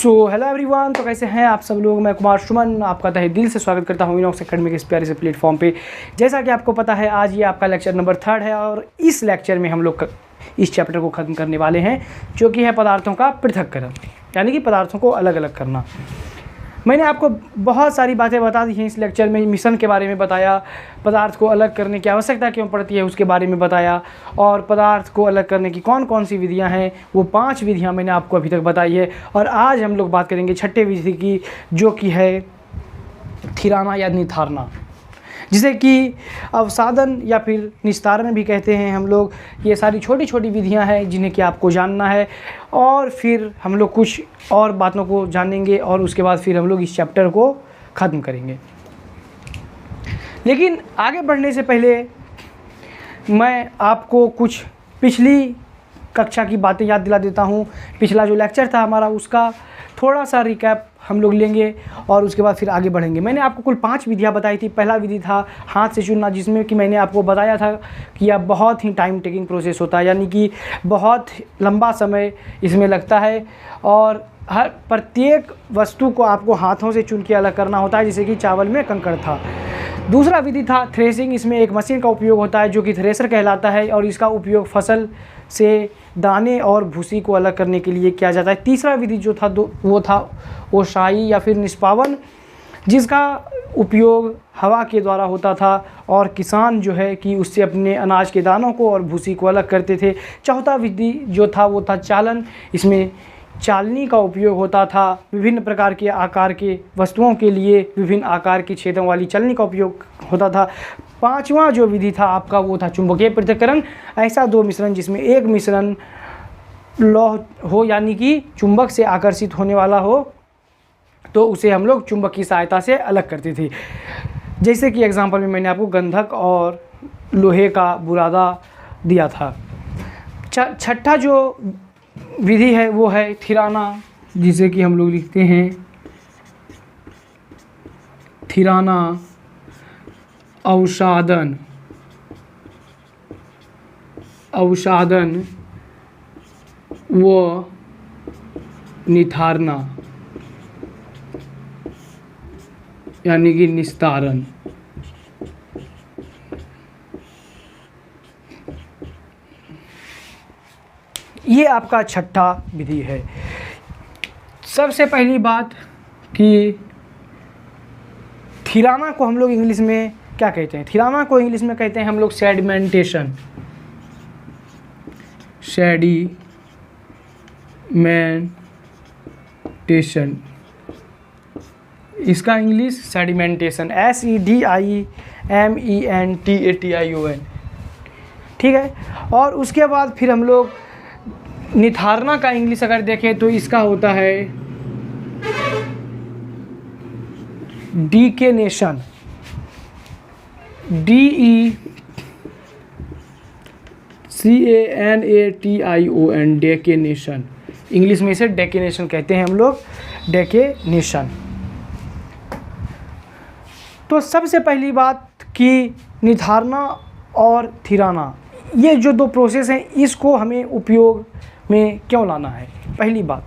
Hello everyone, तो कैसे हैं आप सब लोग। मैं कुमार सुमन आपका तहे दिल से स्वागत करता हूँ इनॉक्स एकेडमी के इस प्यारे से प्लेटफॉर्म पे। जैसा कि आपको पता है, आज ये आपका लेक्चर नंबर 3 है और इस लेक्चर में हम लोग इस चैप्टर को ख़त्म करने वाले हैं, जो कि है पदार्थों का पृथक्करण, यानी कि पदार्थों को अलग अलग करना। मैंने आपको बहुत सारी बातें बता दी हैं इस लेक्चर में। मिश्रण के बारे में बताया, पदार्थ को अलग करने की आवश्यकता क्यों पड़ती है उसके बारे में बताया, और पदार्थ को अलग करने की कौन कौन सी विधियां हैं, वो 5 विधियां मैंने आपको अभी तक बताई है। और आज हम लोग बात करेंगे छठे विधि की, जो कि है थिराना या निथारना, जिसे कि अवसादन या फिर निस्तारण भी कहते हैं हम लोग। ये सारी छोटी छोटी विधियां हैं जिन्हें कि आपको जानना है, और फिर हम लोग कुछ और बातों को जानेंगे और उसके बाद फिर हम लोग इस चैप्टर को ख़त्म करेंगे। लेकिन आगे बढ़ने से पहले मैं आपको कुछ पिछली कक्षा की बातें याद दिला देता हूँ। पिछला जो लेक्चर था हमारा, उसका थोड़ा सा रिकैप हम लोग लेंगे और उसके बाद फिर आगे बढ़ेंगे। मैंने आपको कुल 5 विधियाँ बताई थी। पहला विधि था हाथ से चुनना, जिसमें कि मैंने आपको बताया था कि यह बहुत ही टाइम टेकिंग प्रोसेस होता है, यानी कि बहुत लंबा समय इसमें लगता है और हर प्रत्येक वस्तु को आपको हाथों से चुन के अलग करना होता है, जैसे कि चावल में कंकड़ था। दूसरा विधि था थ्रेसिंग। इसमें एक मशीन का उपयोग होता है जो कि थ्रेसर कहलाता है, और इसका उपयोग फसल से दाने और भूसी को अलग करने के लिए किया जाता है। तीसरा विधि जो था वो था ओसाई या फिर निष्पावन, जिसका उपयोग हवा के द्वारा होता था और किसान जो है कि उससे अपने अनाज के दानों को और भूसी को अलग करते थे। चौथा विधि जो था वो था चालन। इसमें चालनी का उपयोग होता था। विभिन्न प्रकार के आकार के वस्तुओं के लिए विभिन्न आकार की छेदों वाली चालनी का उपयोग होता था। पांचवा जो विधि था आपका वो था चुंबकीय पृथक्करण। ऐसा 2 मिश्रण जिसमें एक मिश्रण लौह हो, यानी कि चुंबक से आकर्षित होने वाला हो, तो उसे हम लोग चुंबक की सहायता से अलग करते थे। जैसे कि एग्जांपल में मैंने आपको गंधक और लोहे का बुरादा दिया था। छठा जो विधि है वो है थिराना, जिसे कि हम लोग लिखते हैं थिराना अवसादन व निथारना, यानी कि निस्तारण। ये आपका छठा विधि है। सबसे पहली बात कि थिराना को हम लोग इंग्लिश में क्या कहते हैं? थिराना को इंग्लिश में कहते हैं हम लोग सेडिमेंटेशन। इसका इंग्लिश सेडिमेंटेशन, SEDIMENTATION, ठीक है। और उसके बाद फिर हम लोग निथारना का इंग्लिश अगर देखें तो इसका होता है डीकेनेशन, DECANATION, डेकेनेशन। इंग्लिश में इसे डेकेनेशन कहते हैं हम लोग, डेकेनेशन। तो सबसे पहली बात कि निथारना और थिराना, ये जो 2 प्रोसेस हैं, इसको हमें उपयोग में क्यों लाना है? पहली बात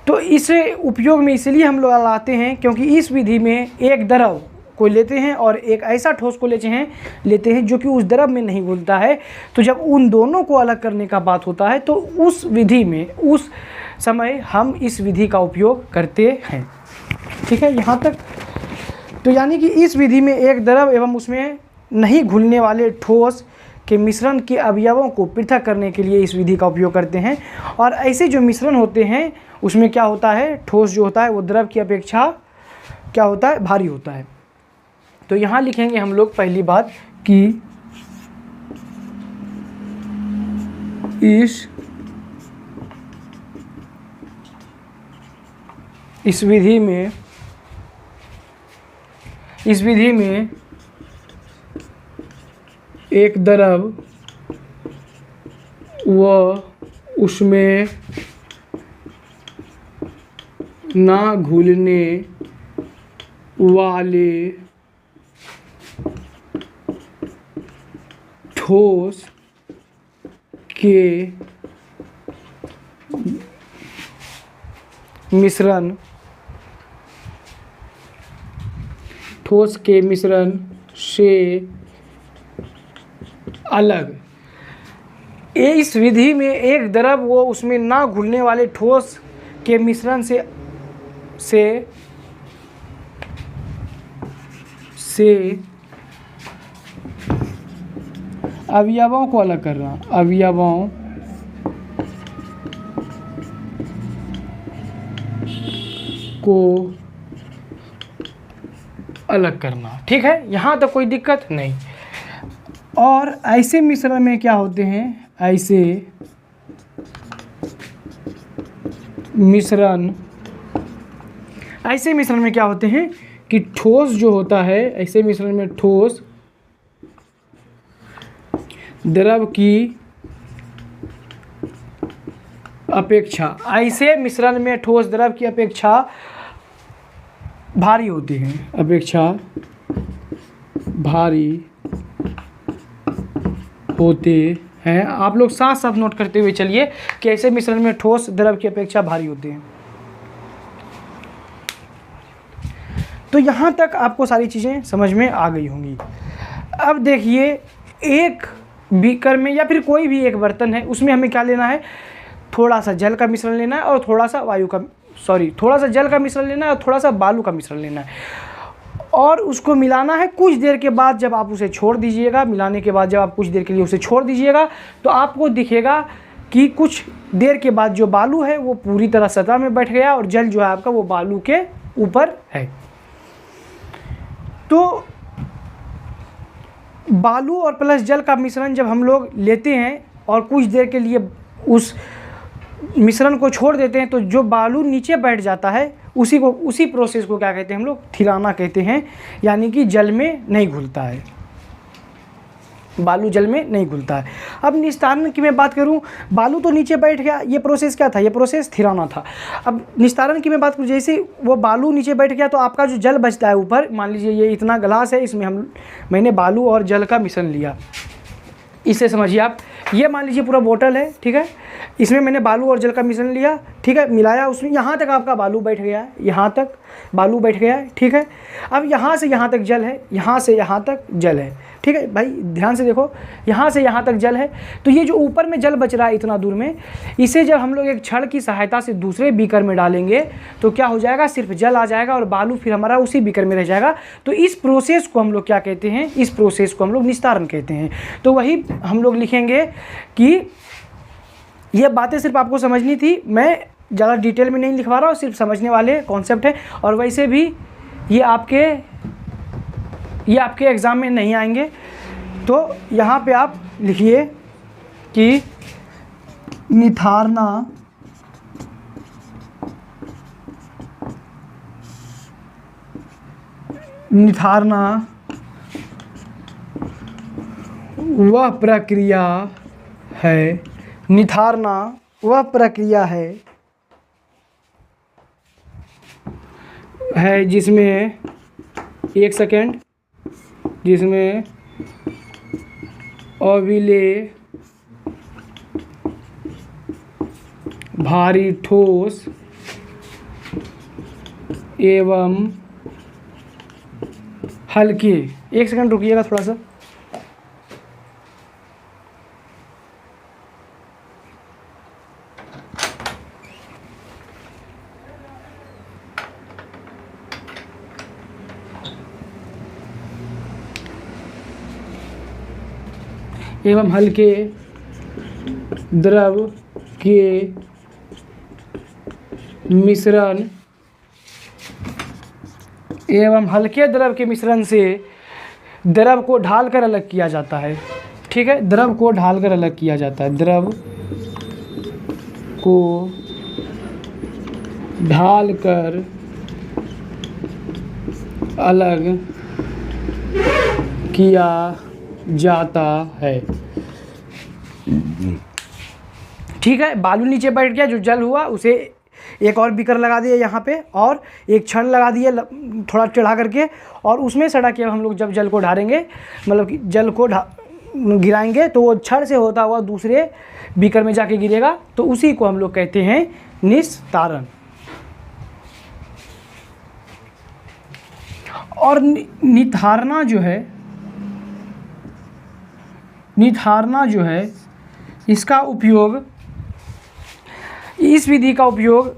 तो इसे उपयोग में इसलिए हम लोग लाते हैं क्योंकि इस विधि में एक द्रव को लेते हैं और एक ऐसा ठोस को लेते हैं जो कि उस द्रव में नहीं घुलता है। तो जब उन दोनों को अलग करने का बात होता है तो उस विधि में उस समय हम इस विधि का उपयोग करते हैं, ठीक है, यहाँ तक। तो यानी कि इस विधि में एक द्रव एवं उसमें नहीं घुलने वाले ठोस के मिश्रण के अवयवों को पृथक करने के लिए इस विधि का उपयोग करते हैं। और ऐसे जो मिश्रण होते हैं उसमें क्या होता है, ठोस जो होता है वो द्रव की अपेक्षा क्या होता है, भारी होता है। तो यहाँ लिखेंगे हम लोग पहली बात कि इस विधि में एक द्रव व उसमें ना घुलने वाले ठोस के मिश्रण, ठोस के मिश्रण से अलग। इस विधि में एक द्रव वो उसमें ना घुलने वाले ठोस के मिश्रण से अवयवों को अलग करना, अवयवों को अलग करना। ठीक है, यहाँ तक कोई दिक्कत नहीं। और ऐसे मिश्रण में क्या होते हैं, ऐसे मिश्रण में क्या होते हैं कि ठोस जो होता है, ऐसे मिश्रण में ठोस द्रव की अपेक्षा, ऐसे मिश्रण में ठोस द्रव की अपेक्षा भारी होती है, अपेक्षा भारी होते हैं। आप लोग साथ साथ नोट करते हुए चलिए कि ऐसे मिश्रण में ठोस द्रव की अपेक्षा भारी होते हैं। तो यहाँ तक आपको सारी चीज़ें समझ में आ गई होंगी। अब देखिए, एक बीकर में या फिर कोई भी एक बर्तन है, उसमें हमें क्या लेना है, थोड़ा सा जल का मिश्रण लेना है और थोड़ा सा जल का मिश्रण लेना है और थोड़ा सा बालू का मिश्रण लेना है, और उसको मिलाना है। कुछ देर के बाद जब आप उसे छोड़ दीजिएगा, मिलाने के बाद जब आप कुछ देर के लिए उसे छोड़ दीजिएगा, तो आपको दिखेगा कि कुछ देर के बाद जो बालू है वो पूरी तरह सतह में बैठ गया और जल जो है आपका वो बालू के ऊपर है। तो बालू और प्लस जल का मिश्रण जब हम लोग लेते हैं और कुछ देर के लिए उस मिश्रण को छोड़ देते हैं, तो जो बालू नीचे बैठ जाता है उसी प्रोसेस को क्या कहते हैं हम लोग, थिलाना कहते हैं। यानी कि जल में नहीं घुलता है, बालू जल में नहीं घुलता है। अब निस्तारण की मैं बात करूं, बालू तो नीचे बैठ गया, ये प्रोसेस क्या था, ये प्रोसेस थिलाना था। अब निस्तारण की मैं बात करूं, जैसे वो बालू नीचे बैठ गया तो आपका जो जल बचता है ऊपर, मान लीजिए ये इतना गिलास है, इसमें मैंने बालू और जल का मिश्रण लिया। इसे समझिए आप, ये मान लीजिए पूरा बोतल है, ठीक है, इसमें मैंने बालू और जल का मिश्रण लिया, ठीक है, मिलाया, उसमें यहाँ तक आपका बालू बैठ गया है, यहाँ तक बालू बैठ गया है, ठीक है। अब यहाँ से यहाँ तक जल है, यहाँ से यहाँ तक जल है, ठीक है भाई, ध्यान से देखो, यहाँ से यहाँ तक जल है। तो ये जो ऊपर में जल बच रहा है इतना दूर में, इसे जब हम लोग एक छड़ की सहायता से दूसरे बीकर में डालेंगे तो क्या हो जाएगा, सिर्फ जल आ जाएगा और बालू फिर हमारा उसी बीकर में रह जाएगा। तो इस प्रोसेस को हम लोग क्या कहते हैं, इस प्रोसेस को हम लोग निस्तारण कहते हैं। तो वही हम लोग लिखेंगे कि ये बातें सिर्फ आपको समझनी थी, मैं ज़्यादा डिटेल में नहीं लिखवा रहा हूँ, सिर्फ समझने वाले कॉन्सेप्ट है। और वैसे भी ये आपके एग्ज़ाम में नहीं आएंगे। तो यहाँ पे आप लिखिए कि निथारना वह प्रक्रिया है, निथारना वह प्रक्रिया है जिसमें, एक सेकेंड, जिसमें अविलेय भारी ठोस एवं हल्के, एक सेकंड रुकिएगा थोड़ा सा, एवं हल्के द्रव के मिश्रण, एवं हल्के द्रव के मिश्रण से द्रव को ढालकर अलग किया जाता है, ठीक है, द्रव को ढालकर अलग किया जाता है, द्रव को ढालकर अलग किया जाता है, ठीक है। बालू नीचे बैठ गया, जो जल हुआ उसे एक और बीकर लगा दिया यहाँ पे और एक छड़ लगा दिए थोड़ा टेढ़ा करके, और उसमें सड़ा के हम लोग जब जल को ढारेंगे, मतलब कि जल को गिराएंगे तो वो छड़ से होता हुआ दूसरे बीकर में जाके गिरेगा, तो उसी को हम लोग कहते हैं निस्तारण। और निथारना जो है इसका उपयोग, इस विधि का उपयोग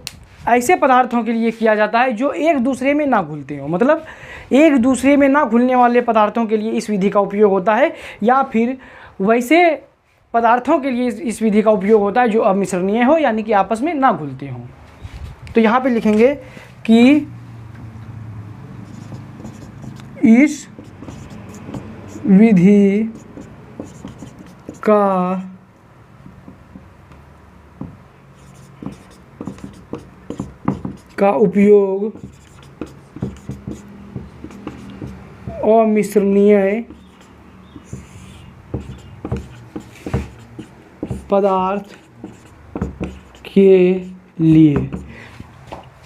ऐसे पदार्थों के लिए किया जाता है जो एक दूसरे में ना घुलते हो, मतलब एक दूसरे में ना घुलने वाले पदार्थों के लिए इस विधि का उपयोग होता है, या फिर वैसे पदार्थों के लिए इस विधि का उपयोग होता है जो अमिश्रणीय हो, यानी कि आपस में ना घुलते हों। तो यहाँ पे लिखेंगे कि इस विधि का उपयोग अमिश्रणीय पदार्थ के लिए।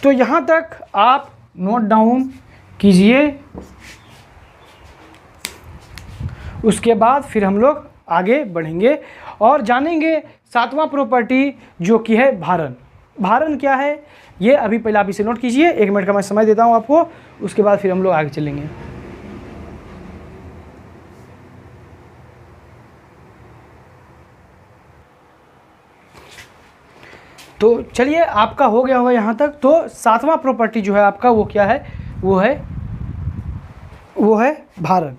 तो यहाँ तक आप नोट डाउन कीजिए, उसके बाद फिर हम लोग आगे बढ़ेंगे और जानेंगे सातवां प्रॉपर्टी जो कि है भारण। भारण क्या है ये अभी पहले आप इसे नोट कीजिए, 1 मिनट का मैं समय देता हूँ आपको, उसके बाद फिर हम लोग आगे चलेंगे। तो चलिए, आपका हो गया होगा यहाँ तक। तो सातवां प्रॉपर्टी जो है आपका वो क्या है, वो है भारण।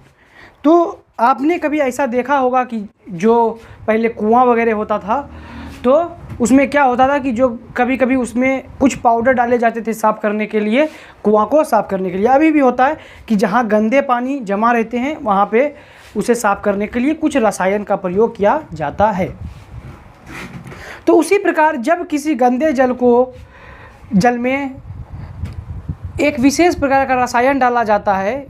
तो आपने कभी ऐसा देखा होगा कि जो पहले कुआं वगैरह होता था तो उसमें क्या होता था कि जो कभी कभी उसमें कुछ पाउडर डाले जाते थे साफ़ करने के लिए, कुआं को साफ़ करने के लिए। अभी भी होता है कि जहाँ गंदे पानी जमा रहते हैं वहाँ पे उसे साफ़ करने के लिए कुछ रसायन का प्रयोग किया जाता है। तो उसी प्रकार जब किसी गंदे जल में एक विशेष प्रकार का रसायन डाला जाता है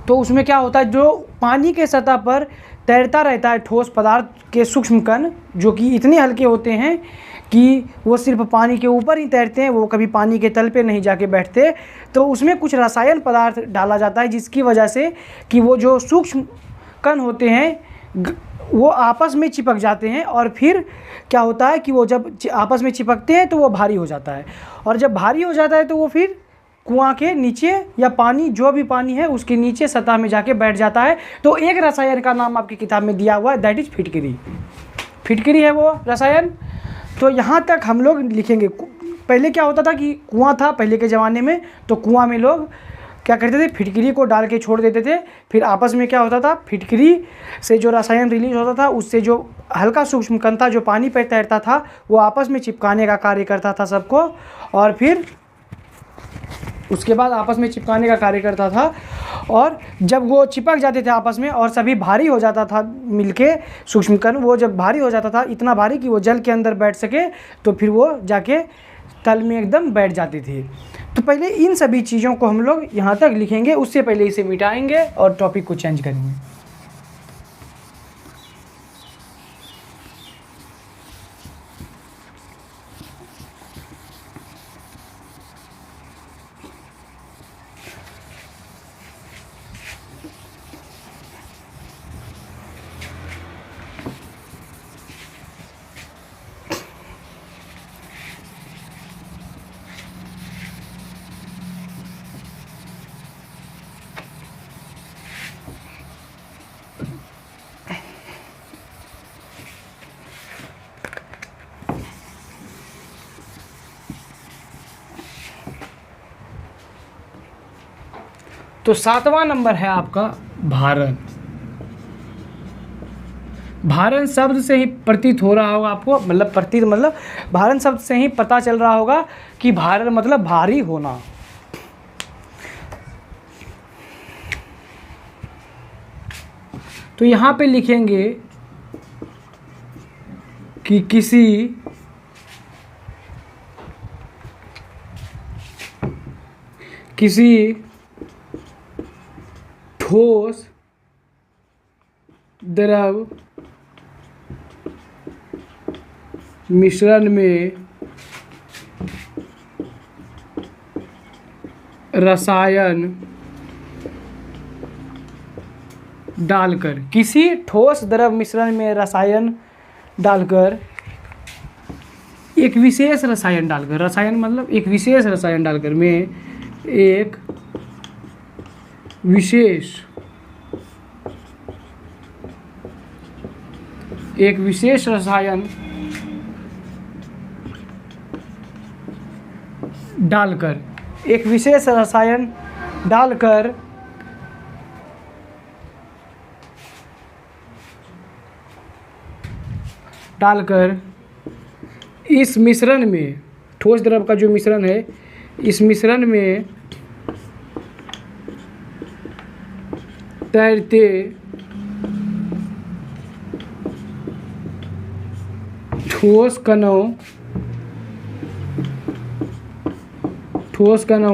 तो उसमें क्या होता है, जो पानी के सतह पर तैरता रहता है ठोस पदार्थ के सूक्ष्म कण, जो कि इतने हल्के होते हैं कि वो सिर्फ पानी के ऊपर ही तैरते हैं, वो कभी पानी के तल पे नहीं जाके बैठते। तो उसमें कुछ रसायन पदार्थ डाला जाता है जिसकी वजह से कि वो जो सूक्ष्म कण होते हैं वो आपस में चिपक जाते हैं, और फिर क्या होता है कि वो जब आपस में चिपकते हैं तो वो भारी हो जाता है, और जब भारी हो जाता है तो वो फिर कुआं के नीचे या पानी, जो भी पानी है उसके नीचे सतह में जाके बैठ जाता है। तो एक रसायन का नाम आपकी किताब में दिया हुआ है, दैट इज़ फिटकरी। फिटकरी है वो रसायन। तो यहाँ तक हम लोग लिखेंगे। पहले क्या होता था कि कुआं था पहले के ज़माने में, तो कुआं में लोग क्या करते थे, फिटकरी को डाल के छोड़ देते थे। फिर आपस में क्या होता था, फिटकरी से जो रसायन रिलीज होता था उससे जो हल्का सूक्ष्म कण था जो पानी पर तैरता था वो आपस में चिपकाने का कार्य करता था सबको, और फिर उसके बाद आपस में चिपकाने का कार्य करता था। और जब वो चिपक जाते थे आपस में और सभी भारी हो जाता था मिलके सूक्ष्म कण, वो जब भारी हो जाता था इतना भारी कि वो जल के अंदर बैठ सके, तो फिर वो जाके तल में एकदम बैठ जाती थी। तो पहले इन सभी चीज़ों को हम लोग यहाँ तक लिखेंगे, उससे पहले इसे मिटाएंगे और टॉपिक को चेंज करेंगे। तो सातवां नंबर है आपका भारण। भारण शब्द से ही प्रतीत हो रहा होगा आपको, मतलब भारण शब्द से ही पता चल रहा होगा कि भारण मतलब भारी होना। तो यहाँ पे लिखेंगे कि किसी ठोस द्रव मिश्रण में रसायन डालकर, किसी ठोस द्रव मिश्रण में रसायन डालकर, एक विशेष रसायन डालकर, रसायन मतलब एक विशेष रसायन डालकर, में एक विशेष रसायन डालकर इस मिश्रण में, ठोस द्रव का जो मिश्रण है, इस मिश्रण में तैरते ठोस कणों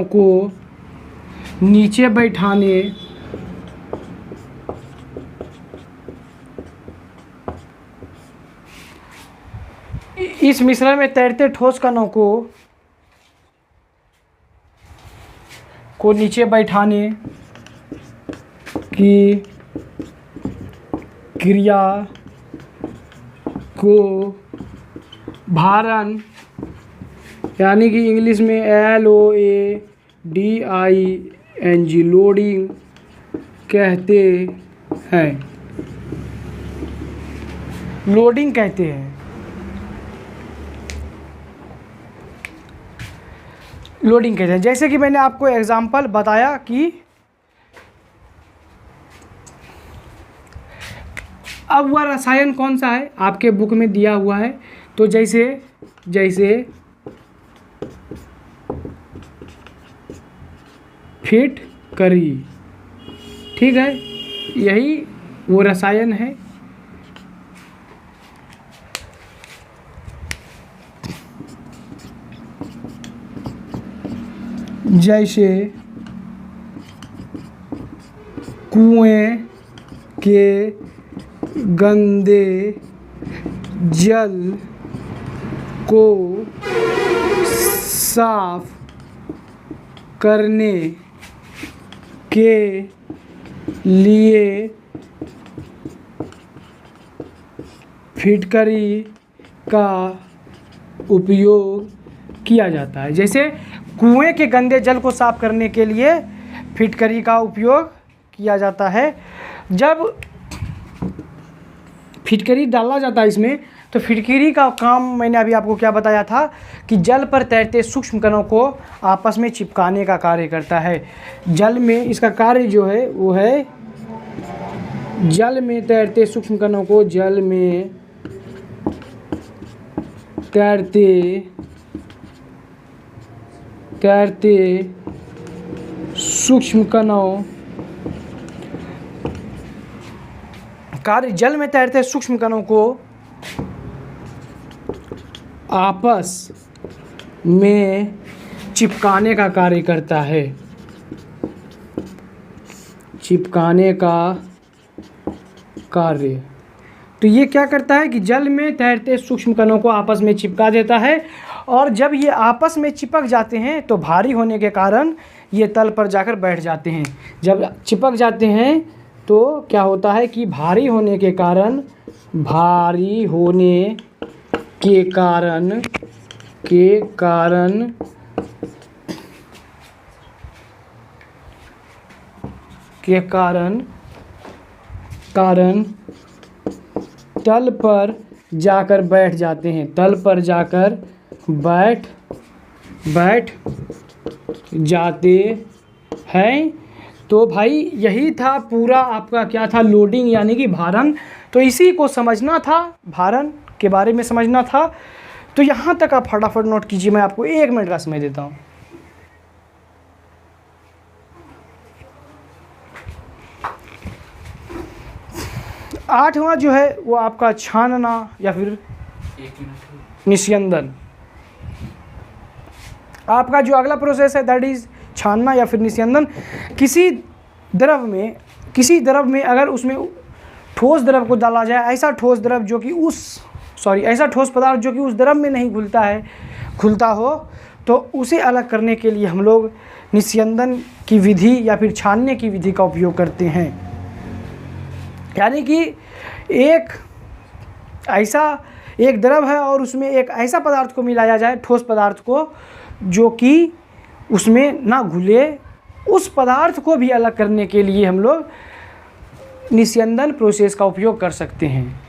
को नीचे बैठाने इस मिश्रण में तैरते ठोस कणों को नीचे बैठाने की क्रिया को भारण, यानी कि इंग्लिश में LOADING लोडिंग कहते हैं। जैसे कि मैंने आपको एग्जाम्पल बताया कि अब वह रसायन कौन सा है आपके बुक में दिया हुआ है। तो जैसे फिटकरी, ठीक है, यही वो रसायन है। जैसे कुएं के गंदे जल को साफ करने के लिए फिटकरी का उपयोग किया जाता है। जैसे कुएं के गंदे जल को साफ करने के लिए फिटकरी का उपयोग किया जाता है। जब फिटकरी डाला जाता है इसमें, तो फिटकरी का काम मैंने अभी आपको क्या बताया था कि जल पर तैरते सूक्ष्म कणों को आपस में चिपकाने का कार्य करता है। जल में इसका कार्य जो है वो है जल में तैरते सूक्ष्म कणों को जल में तैरते सूक्ष्म कणों जल में तैरते सूक्ष्म कणों को आपस में चिपकाने का कार्य करता है। चिपकाने का कार्य, तो ये क्या करता है कि जल में तैरते सूक्ष्म कणों को आपस में चिपका देता है, और जब ये आपस में चिपक जाते हैं तो भारी होने के कारण ये तल पर जाकर बैठ जाते हैं। जब चिपक जाते हैं तो क्या होता है कि भारी होने के कारण तल पर जाकर बैठ जाते हैं। तल पर जाकर बैठ जाते हैं। तो भाई यही था पूरा आपका क्या था, लोडिंग यानी कि भारण। तो इसी को समझना था, भारण के बारे में समझना था। तो यहाँ तक आप फटाफट नोट कीजिए, मैं आपको 1 मिनट का समय देता हूँ। आठवां जो है वो आपका छानना या फिर निस्यंदन। आपका जो अगला प्रोसेस है दैट इज छानना या फिर निस्यंदन। किसी द्रव में अगर उसमें ठोस द्रव को डाला जाए, ऐसा ठोस पदार्थ जो कि उस द्रव में नहीं घुलता हो, तो उसे अलग करने के लिए हम लोग निस्यंदन की विधि या फिर छानने की विधि का उपयोग करते हैं। यानी कि एक द्रव है और उसमें एक ऐसा पदार्थ को मिलाया जाए, ठोस पदार्थ को, जो कि उसमें ना घुले उस पदार्थ को भी अलग करने के लिए हम लोग निस्यंदन प्रोसेस का उपयोग कर सकते हैं।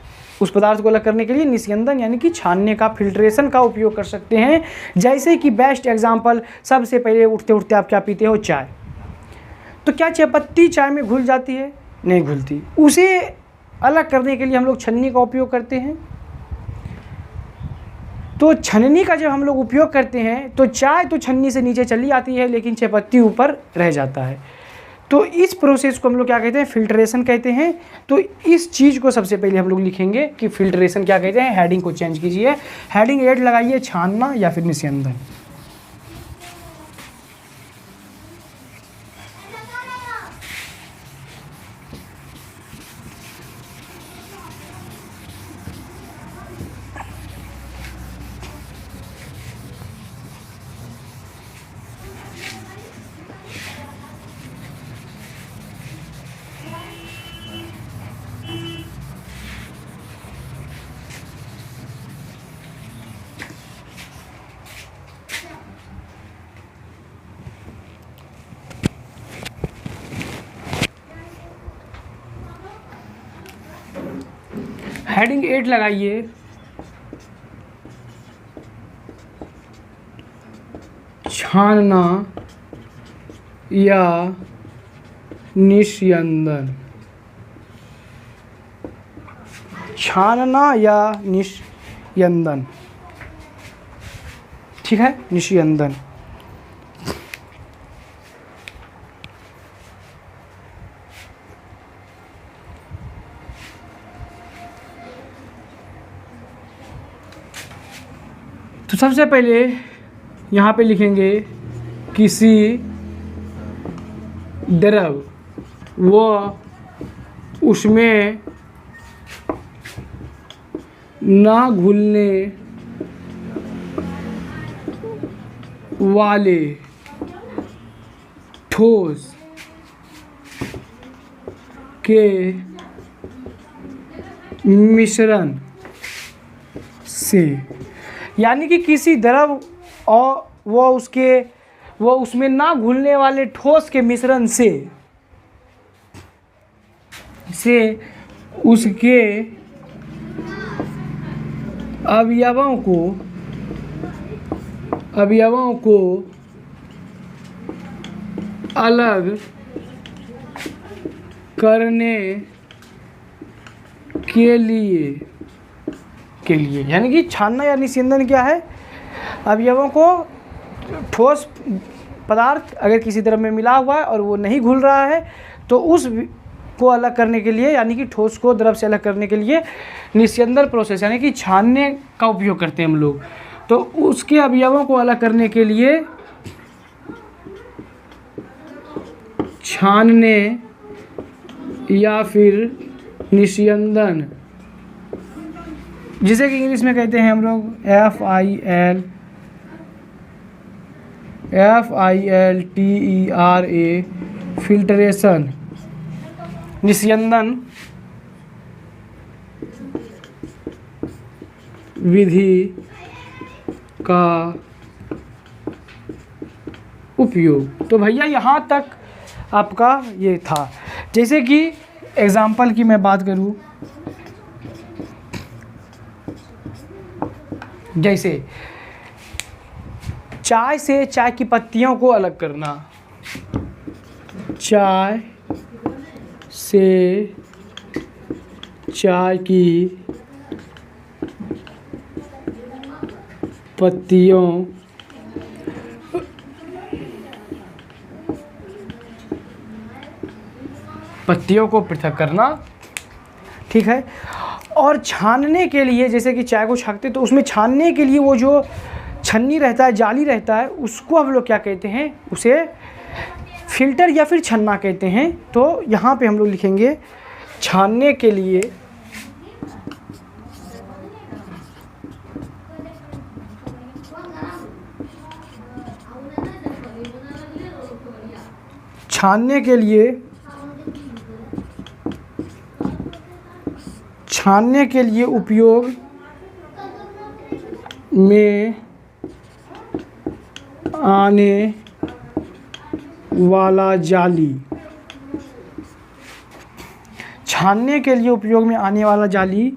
उस पदार्थ को अलग करने के लिए निस्यंदन यानी कि छानने का, फिल्ट्रेशन का उपयोग कर सकते हैं। जैसे कि बेस्ट एग्जांपल, सबसे पहले उठते उठते आप क्या पीते हो? चाय। तो क्या चाय पत्ती चाय में घुल जाती है? नहीं घुलती। उसे अलग करने के लिए हम लोग छन्नी का उपयोग करते हैं। तो छन्नी का जब हम लोग उपयोग करते हैं तो चाय तो छन्नी से नीचे चली आती है, लेकिन चाय पत्ती ऊपर रह जाता है। तो इस प्रोसेस को हम लोग क्या कहते हैं? फिल्ट्रेशन कहते हैं। तो इस चीज़ को सबसे पहले हम लोग लिखेंगे कि फिल्ट्रेशन क्या कहते हैं। हेडिंग को चेंज कीजिए, हेडिंग 8 लगाइए, छानना या फिर निस्यंदन। हेडिंग 8 लगाइए, छानना या निस्यंदन। छानना या निस्यंदन, ठीक है, निस्यंदन। तो सबसे पहले यहाँ पे लिखेंगे किसी द्रव व उसमें ना घुलने वाले ठोस के मिश्रण से, यानी कि किसी द्रव और वो उसमें ना घुलने वाले ठोस के मिश्रण से उसके अवयवों को अलग करने के लिए यानी कि छानना या निस्यंदन क्या है? अवयवों को, ठोस पदार्थ अगर किसी द्रव में मिला हुआ है और वो नहीं घुल रहा है तो उस को अलग करने के लिए, यानी कि ठोस को द्रव से अलग करने के लिए निस्यंदन प्रोसेस यानी कि छानने का उपयोग करते हैं हम लोग। तो उसके अवयवों को अलग करने के लिए छानने या फिर निस्यंदन, जिसे कि इंग्लिश में कहते हैं हम लोग FILTERA, फिल्ट्रेशन, निस्यंदन विधि का उपयोग। तो भैया यहाँ तक आपका ये था। जैसे कि एग्जाम्पल की मैं बात करूँ, जैसे चाय से चाय की पत्तियों को अलग करना, चाय से चाय की पत्तियों को पृथक करना, ठीक है। और छानने के लिए, जैसे कि चाय को छानते तो उसमें छानने के लिए वो जो छन्नी रहता है, जाली रहता है, उसको हम लोग क्या कहते हैं? उसे फिल्टर या फिर छन्ना कहते हैं। तो यहाँ पे हम लोग लिखेंगे छानने के लिए छानने के लिए उपयोग में आने वाला जाली, छानने के लिए उपयोग में आने वाला जाली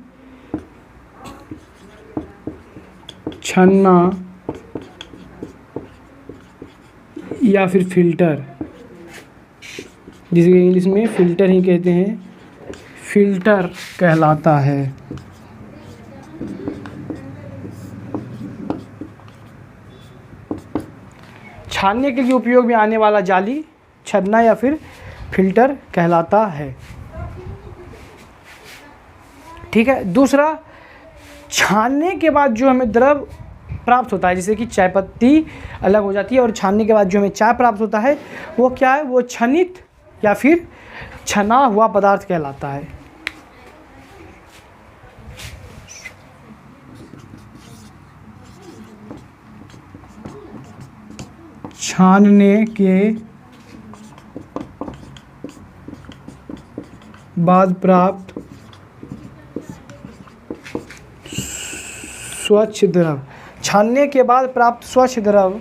छन्ना या फिर फिल्टर, जिसे इंग्लिश में फिल्टर ही कहते हैं, फिल्टर कहलाता है। छानने के लिए उपयोग में आने वाला जाली छन्ना या फिर फिल्टर कहलाता है। ठीक है। दूसरा, छानने के बाद जो हमें द्रव प्राप्त होता है, जैसे कि चाय पत्ती अलग हो जाती है और छानने के बाद जो हमें चाय प्राप्त होता है वो क्या है, वो छनित या फिर छना हुआ पदार्थ कहलाता है। छानने के बाद प्राप्त स्वच्छ द्रव, छानने के बाद प्राप्त स्वच्छ द्रव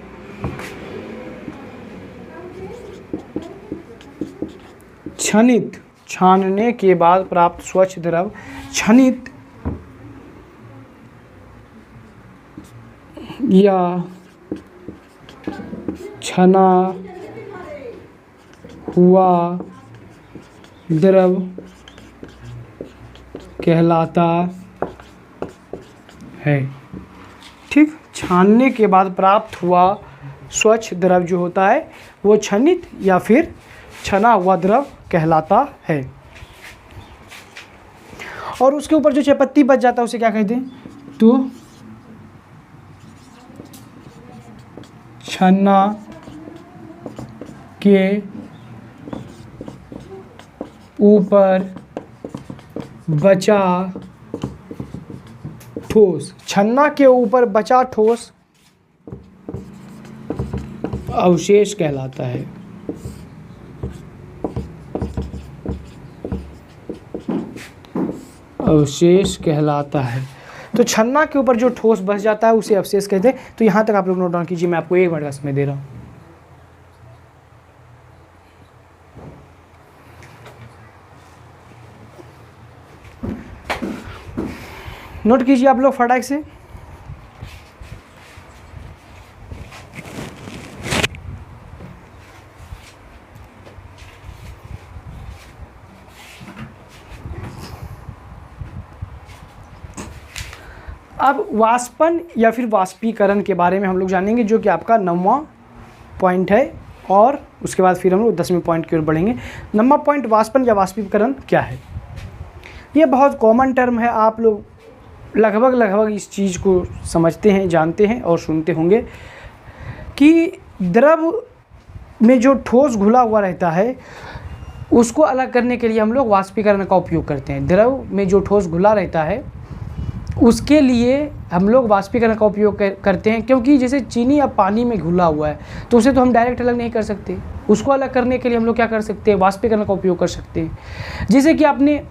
छनित, छानने के बाद प्राप्त स्वच्छ द्रव छनित या छना हुआ द्रव कहलाता है। ठीक। छानने के बाद प्राप्त हुआ स्वच्छ द्रव जो होता है वो छनित या फिर छना हुआ द्रव कहलाता है। और उसके ऊपर जो चायपत्ती बच जाता है उसे क्या कहते हैं, तो छन्ना के ऊपर बचा ठोस, छन्ना के ऊपर बचा ठोस अवशेष कहलाता है। अवशेष कहलाता है। तो छन्ना के ऊपर जो ठोस बच जाता है उसे अवशेष कहते हैं। तो यहाँ तक आप लोग नोट डाउन कीजिए, मैं आपको 1 मिनट का समय दे रहा हूँ। नोट कीजिए आप लोग फटाक से। अब वाष्पन या फिर वाष्पीकरण के बारे में हम लोग जानेंगे, जो कि आपका 9वां पॉइंट है, और उसके बाद फिर हम लोग 10वें पॉइंट की ओर बढ़ेंगे। 9वां पॉइंट, वाष्पन या वाष्पीकरण क्या है। ये बहुत कॉमन टर्म है, आप लोग लगभग इस चीज़ को समझते हैं, जानते हैं और सुनते होंगे कि द्रव में जो ठोस घुला हुआ रहता है उसको अलग करने के लिए हम लोग वाष्पीकरण का उपयोग करते हैं। द्रव में जो ठोस घुला रहता है उसके लिए हम लोग वाष्पीकरण का उपयोग करते हैं, क्योंकि जैसे चीनी अब पानी में घुला हुआ है तो उसे तो हम डायरेक्ट अलग नहीं कर सकते। उसको अलग करने के लिए हम लोग क्या कर सकते हैं, वाष्पीकरण का उपयोग कर सकते हैं। जैसे कि आपने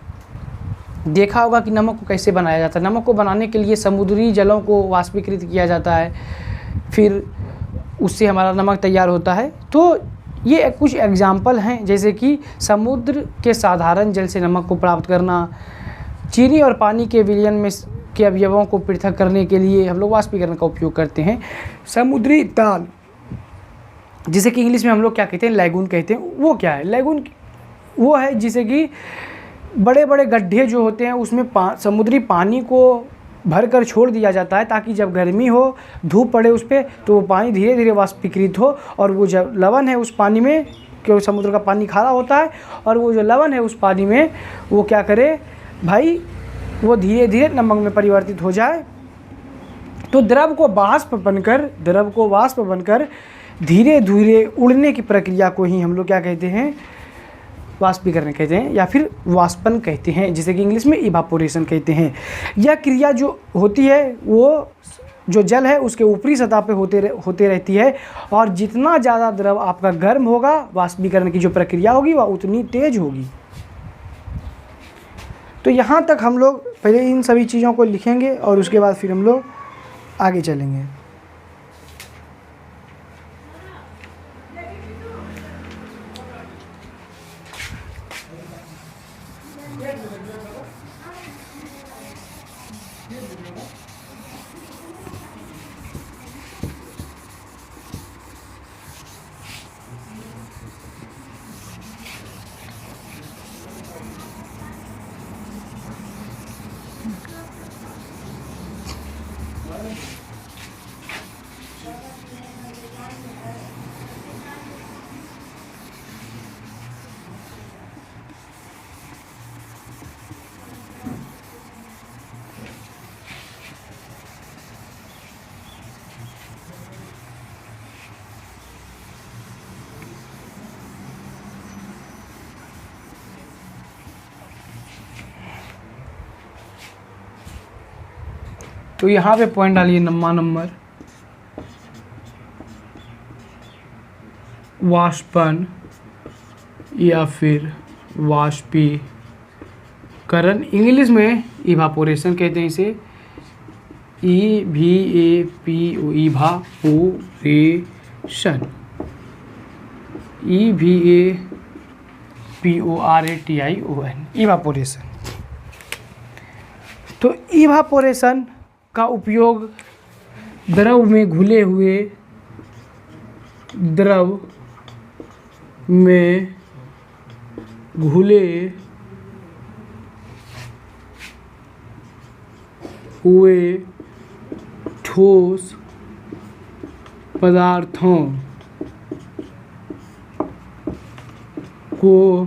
देखा होगा कि नमक को कैसे बनाया जाता है। नमक को बनाने के लिए समुद्री जलों को वाष्पीकृत किया जाता है, फिर उससे हमारा नमक तैयार होता है। तो ये कुछ एग्जाम्पल हैं, जैसे कि समुद्र के साधारण जल से नमक को प्राप्त करना, चीनी और पानी के विलयन में के अवयवों को पृथक करने के लिए हम लोग वाष्पीकरण का उपयोग करते हैं। समुद्री ताल, जिसे कि इंग्लिश में हम लोग क्या कहते हैं, लैगून कहते हैं। वो क्या है, लैगून वो है जिसे कि बड़े बड़े गड्ढे जो होते हैं उसमें समुद्री पानी को भर कर छोड़ दिया जाता है, ताकि जब गर्मी हो, धूप पड़े उस पर, तो वो पानी धीरे धीरे वाष्पीकृत हो, और वो जब लवण है उस पानी में, क्योंकि समुद्र का पानी खारा होता है, और वो जो लवण है उस पानी में वो क्या करे भाई, वो धीरे धीरे नमक में परिवर्तित हो जाए। तो द्रव को वाष्प बनकर धीरे धीरे उड़ने की प्रक्रिया को ही हम लोग क्या कहते हैं, वाष्पीकरण कहते हैं, या फिर वाष्पन कहते हैं, जिसे कि इंग्लिश में इवापोरेशन कहते हैं। यह क्रिया जो होती है वो जो जल है उसके ऊपरी सतह पे होते रहती है, और जितना ज़्यादा द्रव आपका गर्म होगा, वाष्पीकरण की जो प्रक्रिया होगी वह उतनी तेज होगी। तो यहाँ तक हम लोग पहले इन सभी चीज़ों को लिखेंगे और उसके बाद फिर हम लोग आगे चलेंगे। तो यहाँ पे पॉइंट डालिए नंबर वाष्पन या फिर वाष्पीकरण, इंग्लिश में इवापोरेशन कहते हैं इसे, EVAPO इवापोरेशन, EVAPORATION इवापोरेशन। तो इवापोरेशन का उपयोग द्रव में घुले हुए ठोस पदार्थों को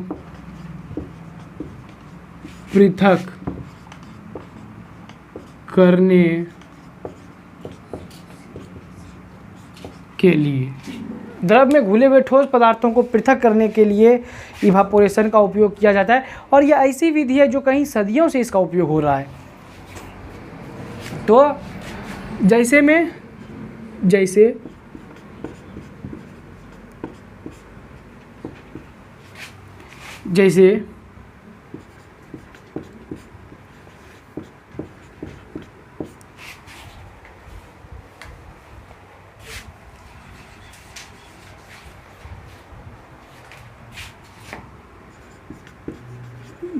पृथक करने के लिए, द्रव में घुले हुए ठोस पदार्थों को पृथक करने के लिए इवापोरेशन का उपयोग किया जाता है। और यह ऐसी विधि है जो कई सदियों से इसका उपयोग हो रहा है। तो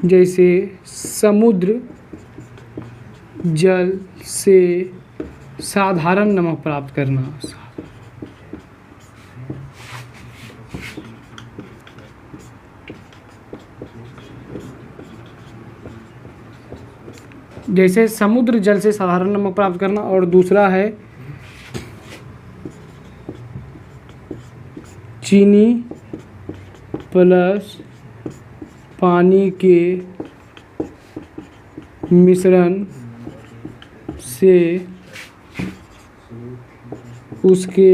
जैसे समुद्र जल से साधारण नमक प्राप्त करना, जैसे समुद्र जल से साधारण नमक प्राप्त करना, और दूसरा है चीनी प्लस पानी के मिश्रण से उसके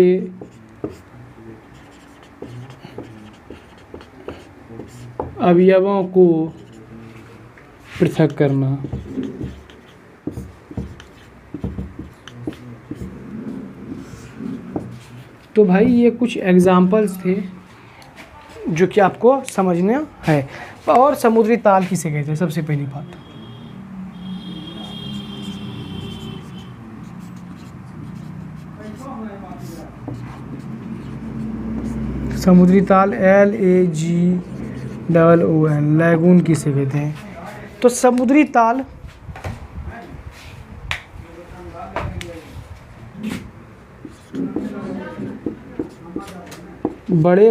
अवयवों को पृथक करना। तो भाई ये कुछ एग्जाम्पल्स थे जो कि आपको समझना है। और समुद्री ताल किसे कहते हैं, सबसे पहली बात, समुद्री ताल LAGOON, लैगून किसे कहते हैं। तो समुद्री ताल बड़े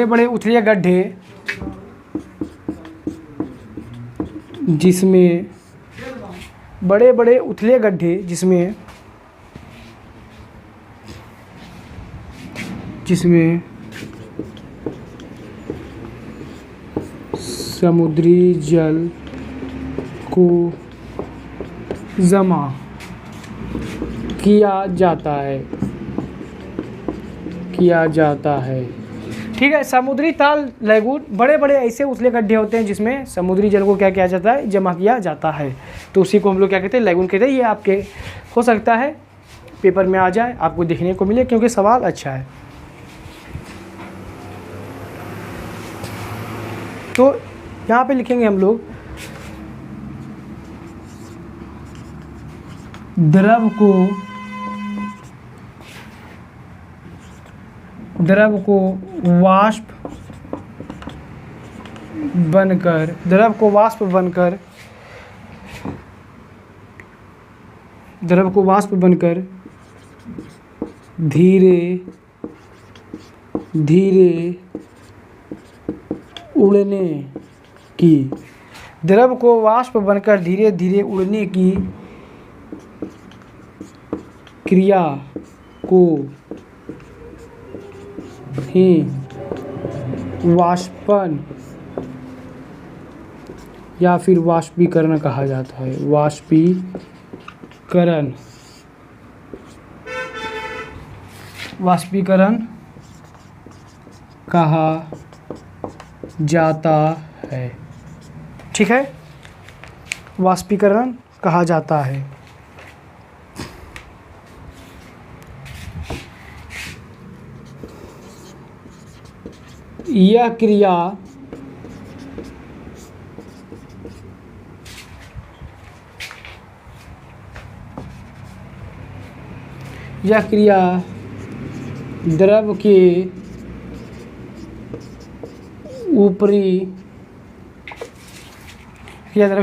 बड़े उथले गड्ढे जिसमें बड़े उथले गड्ढे जिसमें समुद्री जल को जमा किया जाता है। ठीक है, समुद्री ताल लैगून बड़े ऐसे उथले गड्ढे होते हैं जिसमें समुद्री जल को क्या किया जाता है, जमा किया जाता है। तो उसी को हम लोग क्या कहते हैं, लैगून कहते हैं। ये आपके हो सकता है पेपर में आ जाए, आपको देखने को मिले, क्योंकि सवाल अच्छा है। तो यहाँ पे लिखेंगे हम लोग, द्रव को वाष्प बनकर धीरे उड़ने की क्रिया को ही वाष्पन या फिर वाष्पीकरण कहा जाता है। वाष्पीकरण कहा जाता है। ठीक है, वाष्पीकरण कहा जाता है। यह क्रिया द्रव के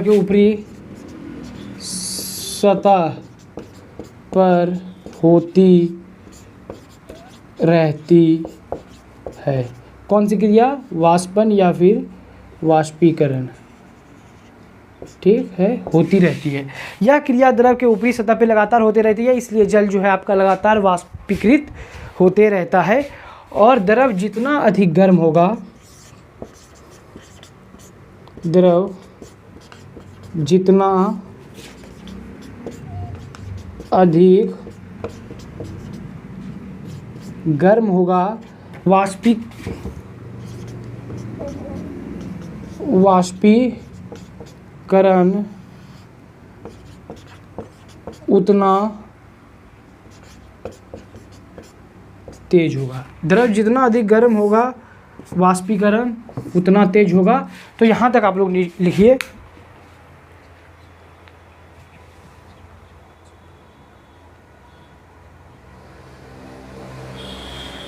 ऊपरी सतह पर होती रहती है। कौन सी क्रिया? वाष्पन या फिर वाष्पीकरण। ठीक है, होती रहती है। यह क्रिया द्रव के ऊपरी सतह पर लगातार होती रहती है, इसलिए जल जो है आपका लगातार वाष्पीकृत होते रहता है। और द्रव जितना अधिक गर्म होगा, द्रव जितना अधिक गर्म होगा, वाष्पीकरण उतना तेज होगा। द्रव जितना अधिक गर्म होगा, वाष्पीकरण उतना तेज होगा। तो यहाँ तक आप लोग लिखिए।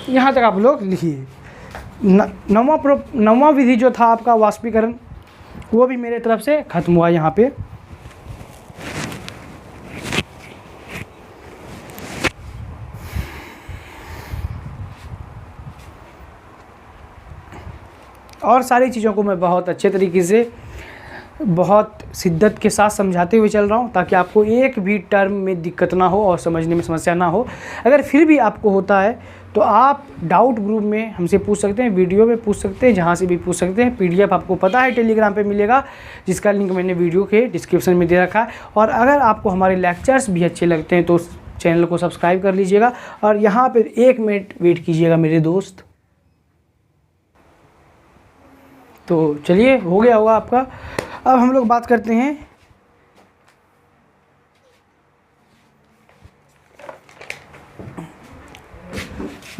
यहाँ तक आप लोग लिखिए। नौवां विधि जो था आपका वाष्पीकरण, वो भी मेरे तरफ से खत्म हुआ यहाँ पे। और सारी चीज़ों को मैं बहुत अच्छे तरीके से, बहुत शिद्दत के साथ समझाते हुए चल रहा हूँ, ताकि आपको एक भी टर्म में दिक्कत ना हो और समझने में समस्या ना हो। अगर फिर भी आपको होता है तो आप डाउट ग्रुप में हमसे पूछ सकते हैं, वीडियो में पूछ सकते हैं, जहाँ से भी पूछ सकते हैं। PDF आपको पता है टेलीग्राम पे मिलेगा, जिसका लिंक मैंने वीडियो के डिस्क्रिप्शन में दे रखा है। और अगर आपको हमारे लेक्चर्स भी अच्छे लगते हैं तो चैनल को सब्सक्राइब कर लीजिएगा। और यहाँ पर 1 मिनट वेट कीजिएगा मेरे दोस्त। तो चलिए, हो गया होगा आपका। अब हम लोग बात करते हैं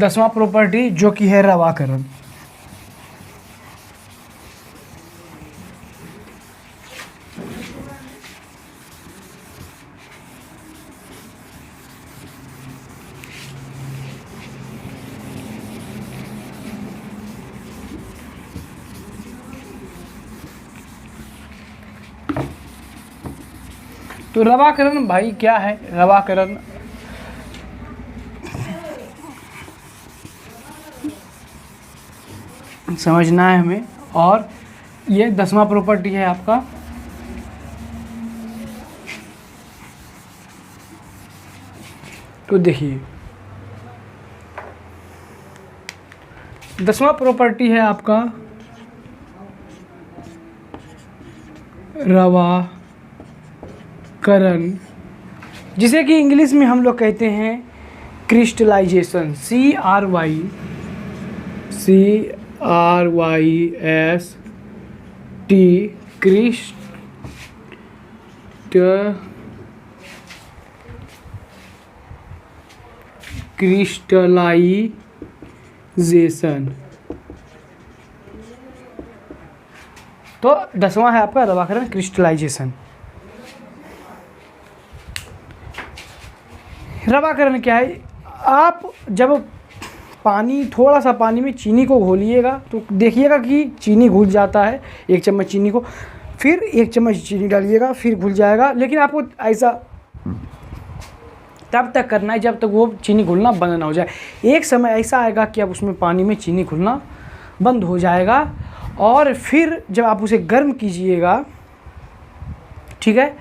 दसवां प्रॉपर्टी, जो कि है रवाकरण। तो रवाकरण भाई क्या है? रवाकरण समझना है हमें। और ये 10वां प्रॉपर्टी है आपका। तो देखिए, 10वां प्रॉपर्टी है आपका रवाकरण, जिसे कि इंग्लिश में हम लोग कहते हैं क्रिस्टलाइजेशन। CRYST crystallisation. तो 10वां है आपका रवाकरण, क्रिस्टलाइजेशन। रवाकरण क्या है? आप जब थोड़ा सा पानी में चीनी को घोलिएगा तो देखिएगा कि चीनी घुल जाता है। 1 चम्मच चीनी को, फिर 1 चम्मच चीनी डालिएगा, फिर घुल जाएगा। लेकिन आपको ऐसा तब तक करना है जब तक वो चीनी घुलना बंद ना हो जाए। एक समय ऐसा आएगा कि अब उसमें पानी में चीनी घुलना बंद हो जाएगा। और फिर जब आप उसे गर्म कीजिएगा, ठीक है,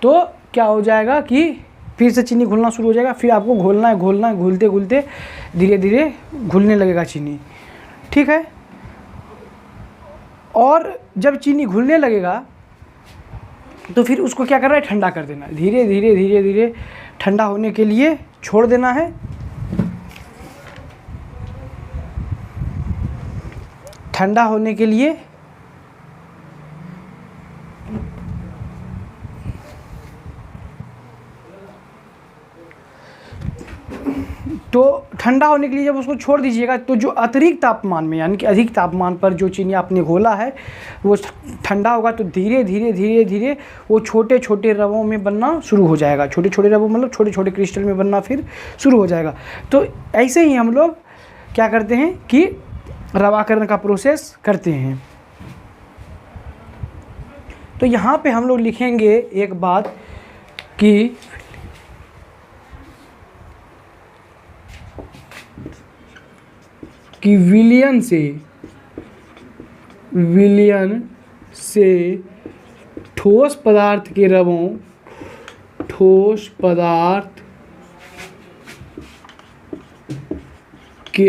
तो क्या हो जाएगा कि फिर से चीनी घुलना शुरू हो जाएगा। फिर आपको घोलना है, घुलते घुलते धीरे धीरे घुलने लगेगा चीनी। ठीक है, और जब चीनी घुलने लगेगा तो फिर उसको क्या करना है? ठंडा कर देना। धीरे धीरे ठंडा होने के लिए छोड़ देना है। ठंडा होने के लिए तो ठंडा होने के लिए जब उसको छोड़ दीजिएगा तो जो अतिरिक्त तापमान में यानी कि अधिक तापमान पर जो चीनी आपने घोला है वो ठंडा होगा, तो धीरे धीरे धीरे धीरे वो छोटे छोटे रवों में बनना शुरू हो जाएगा। छोटे छोटे रवों मतलब छोटे छोटे क्रिस्टल में बनना फिर शुरू हो जाएगा। तो ऐसे ही हम लोग क्या करते हैं कि रवाकरण का प्रोसेस करते हैं। तो यहाँ पे हम लोग लिखेंगे एक बात कि विलयन से ठोस पदार्थ के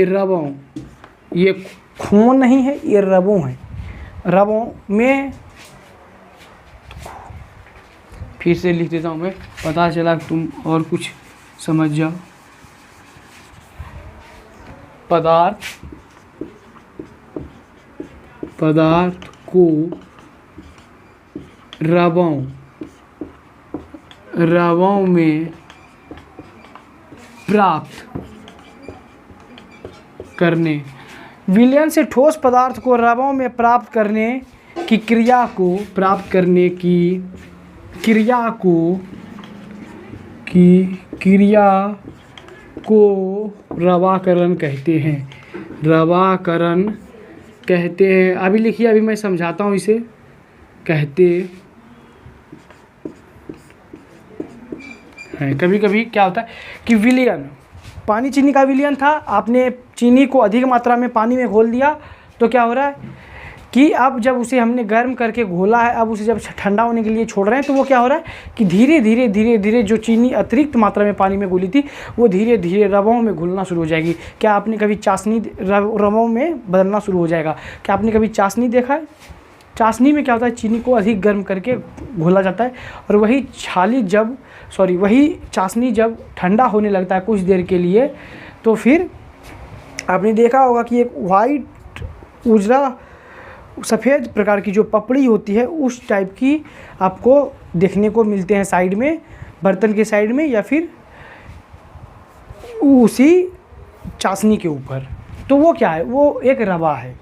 रवों, ये खून नहीं है, ये रवों हैं। रवों में फिर से लिख देता हूँ मैं, पता चला तुम और कुछ समझ जाओ। पदार्थ को रवों में प्राप्त करने, विलयन से ठोस पदार्थ को रवों में प्राप्त करने की क्रिया को रवाकरण कहते हैं। अभी लिखिए, अभी मैं समझाता हूँ इसे। कहते हैं कभी कभी क्या होता है कि विलयन, पानी चीनी का विलयन था, आपने चीनी को अधिक मात्रा में पानी में घोल दिया, तो क्या हो रहा है कि अब जब उसे हमने गर्म करके घोला है, अब उसे जब ठंडा होने के लिए छोड़ रहे हैं, तो वो क्या हो रहा है कि धीरे धीरे धीरे धीरे जो चीनी अतिरिक्त मात्रा में पानी में घुली थी वो धीरे धीरे रवों में घुलना शुरू हो जाएगी। क्या आपने कभी चाशनी रवों में बदलना शुरू हो जाएगा? क्या आपने कभी चाशनी देखा है? चाशनी में क्या होता है, चीनी को अधिक गर्म करके घोला जाता है, और वही चाशनी जब ठंडा होने लगता है कुछ देर के लिए, तो फिर आपने देखा होगा कि एक वाइट उजला सफ़ेद प्रकार की जो पपड़ी होती है उस टाइप की आपको देखने को मिलते हैं साइड में, बर्तन के साइड में, या फिर उसी चाशनी के ऊपर। तो वो क्या है, वो एक रवा है।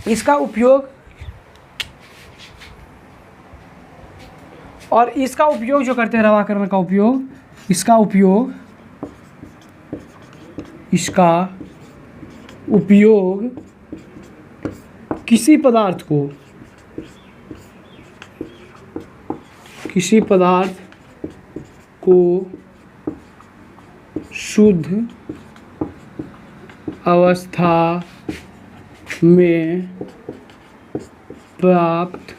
इसका उपयोग जो करते हैं रवाकरण का उपयोग, इसका उपयोग किसी पदार्थ को शुद्ध अवस्था में प्राप्त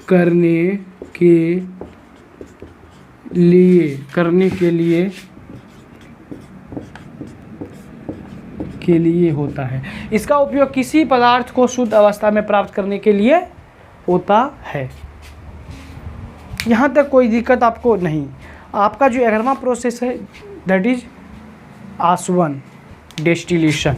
करने के लिए होता है। इसका उपयोग किसी पदार्थ को शुद्ध अवस्था में प्राप्त करने के लिए होता है। यहाँ तक कोई दिक्कत आपको नहीं। आपका जो 11वां प्रोसेस है दैट इज आसवन डिस्टिलेशन।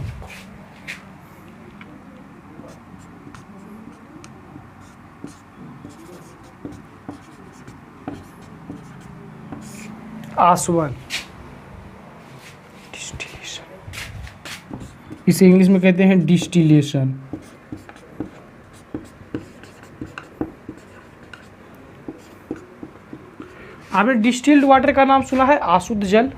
आसवन डिस्टिलेशन, इसे इंग्लिश में कहते हैं डिस्टिलेशन। आपने डिस्टिल्ड वाटर का नाम सुना है? आशुद्ध जल।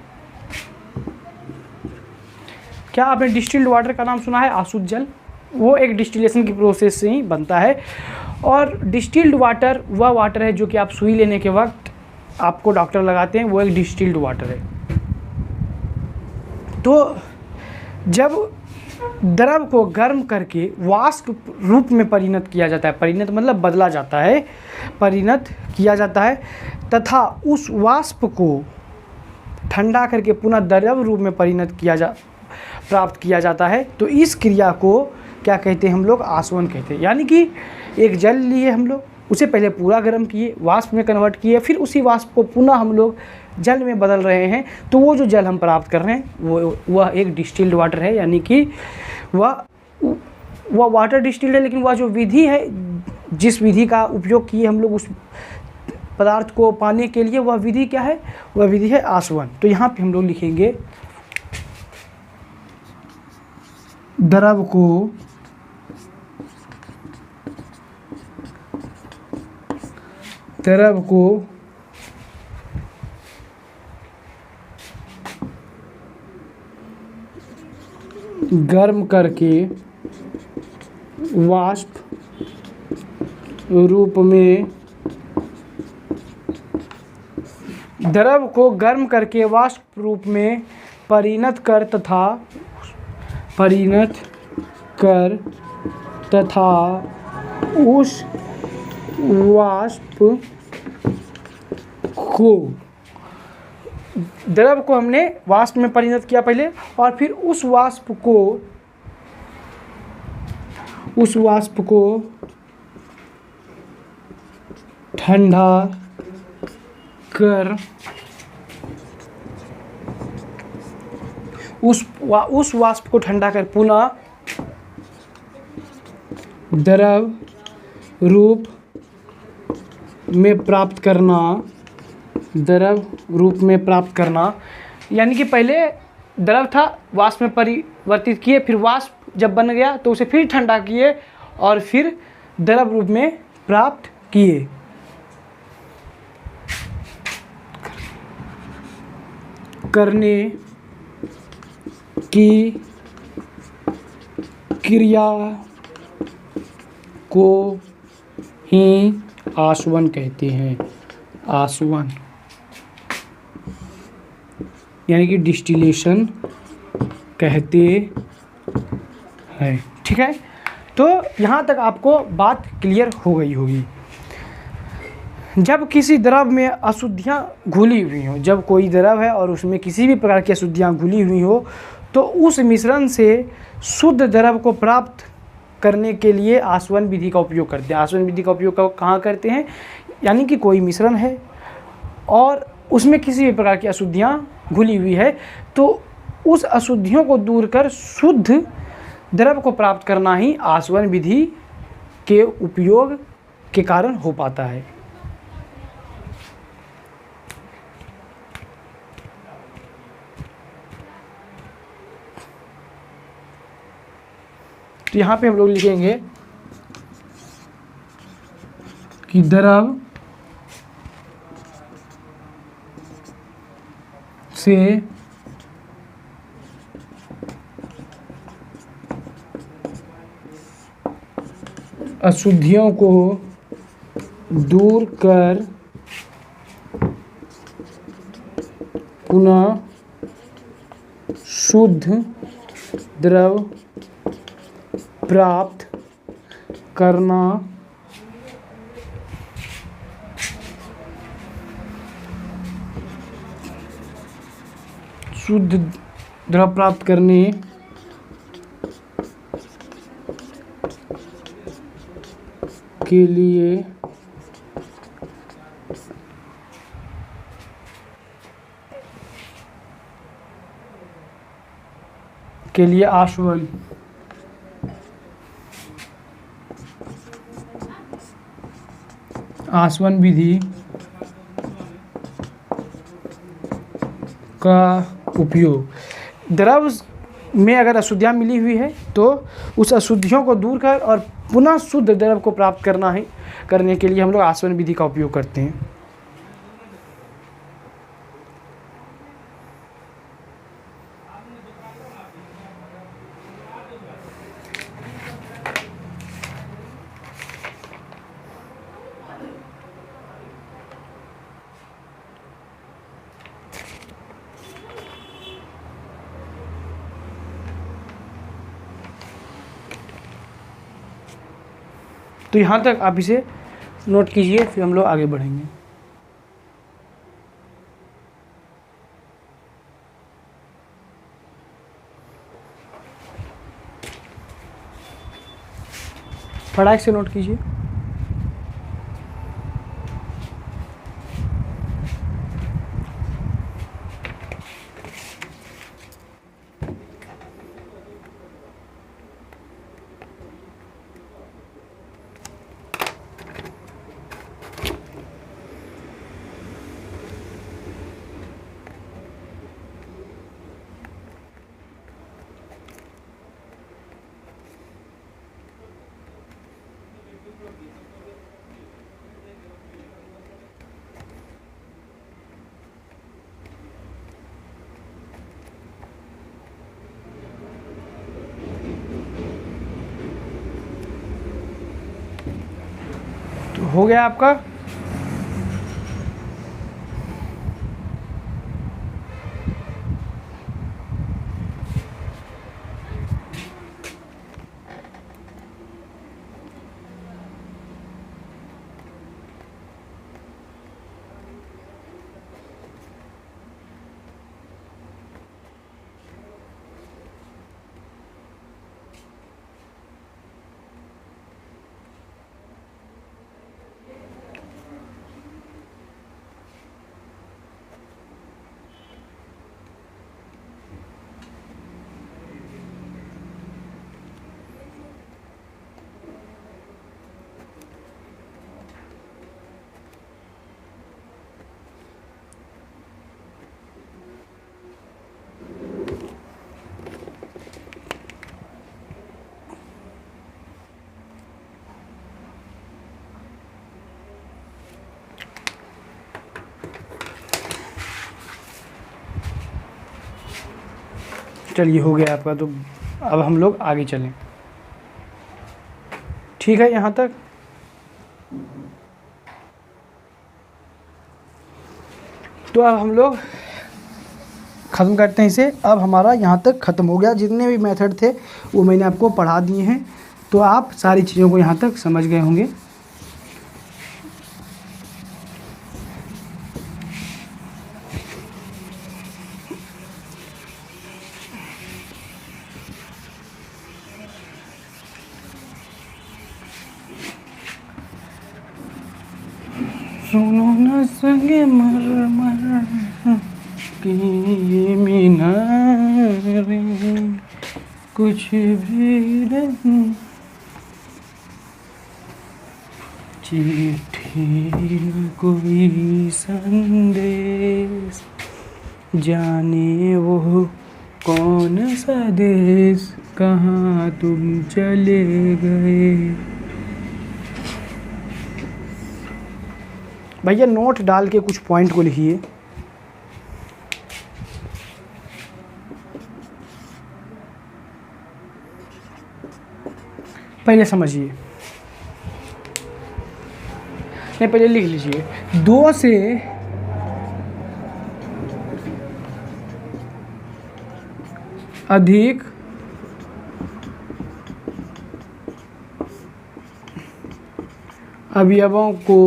क्या आपने डिस्टिल्ड वाटर का नाम सुना है? आशुद्ध जल। वो एक डिस्टिलेशन की प्रोसेस से ही बनता है। और डिस्टिल्ड वाटर वह वाटर है जो कि आप सुई लेने के वक्त आपको डॉक्टर लगाते हैं, वो एक डिस्टिल्ड वाटर है। तो जब द्रव को गर्म करके वाष्प रूप में परिणत किया जाता है, परिणत मतलब बदला जाता है, परिणत किया जाता है, तथा उस वाष्प को ठंडा करके पुनः द्रव रूप में प्राप्त किया जाता है, तो इस क्रिया को क्या कहते हैं हम लोग? आसवन कहते हैं। यानी कि एक जल लिए हम लोग, उसे पहले पूरा गर्म किए, वाष्प में कन्वर्ट किए, फिर उसी वाष्प को पुनः हम लोग जल में बदल रहे हैं, तो वो जो जल हम प्राप्त कर रहे हैं वह एक डिस्टिल्ड वाटर है। यानी कि वह वह वाटर डिस्टिल्ड है, लेकिन वह जो विधि है, जिस विधि का उपयोग किए हम लोग उस पदार्थ को पाने के लिए, वह विधि क्या है? वह विधि है आसवन। तो यहाँ पे हम लोग लिखेंगे द्रव को गर्म करके वाष्प रूप में, द्रव को गर्म करके वाष्प रूप में परिणत कर तथा उस वाष्प को, द्रव को हमने वाष्प में परिणत किया पहले, और फिर उस वाष्प को ठंडा कर उस वाष्प को ठंडा कर पुनः द्रव रूप में प्राप्त करना। यानी कि पहले द्रव था, वाष्प में परिवर्तित किए, फिर वाष्प जब बन गया तो उसे फिर ठंडा किए और फिर द्रव रूप में प्राप्त किए। करने की क्रिया को ही आसवन कहते हैं। आसवन यानी कि डिस्टिलेशन कहते हैं। ठीक है, तो यहाँ तक आपको बात क्लियर हो गई होगी। जब किसी द्रव में अशुद्धियाँ घुली हुई हों, जब कोई द्रव है और उसमें किसी भी प्रकार की अशुद्धियाँ घुली हुई हो, तो उस मिश्रण से शुद्ध द्रव को प्राप्त करने के लिए आसवन विधि का उपयोग करते हैं। आसवन विधि का उपयोग कहाँ करते हैं? यानी कि कोई मिश्रण है और उसमें किसी भी प्रकार की अशुद्धियाँ घुली हुई है, तो उस अशुद्धियों को दूर कर शुद्ध द्रव को प्राप्त करना ही आसवन विधि के उपयोग के कारण हो पाता है। तो यहाँ पे हम लोग लिखेंगे कि द्रव से अशुद्धियों को दूर कर पुनः शुद्ध द्रव प्राप्त करना शुद्ध द्रव प्राप्त करने के लिए आसवन विधि का उपयोग। द्रव में अगर अशुद्धियाँ मिली हुई है तो उस अशुद्धियों को दूर कर और पुनः शुद्ध द्रव को प्राप्त करने के लिए हम लोग आसवन विधि का उपयोग करते हैं। तो यहाँ तक आप इसे नोट कीजिए, फिर हम लोग आगे बढ़ेंगे। पढ़ाई से नोट कीजिए। हो गया आपका। चलिए हो गया आपका। तो अब हम लोग आगे चलें। ठीक है यहाँ तक। तो अब हम लोग ख़त्म करते हैं इसे। अब हमारा यहाँ तक ख़त्म हो गया। जितने भी मेथड थे वो मैंने आपको पढ़ा दिए हैं, तो आप सारी चीज़ों को यहाँ तक समझ गए होंगे। सुनो न संगे मर मर के ये मीनारे कुछ भी नहीं, चिट्ठी न कोई संदेश, जाने वो कौन सा देश, कहाँ तुम चले गए। भैया नोट डाल के कुछ पॉइंट को लिखिए। पहले समझिए, नहीं पहले लिख लीजिए। 2 से अधिक अवयवों को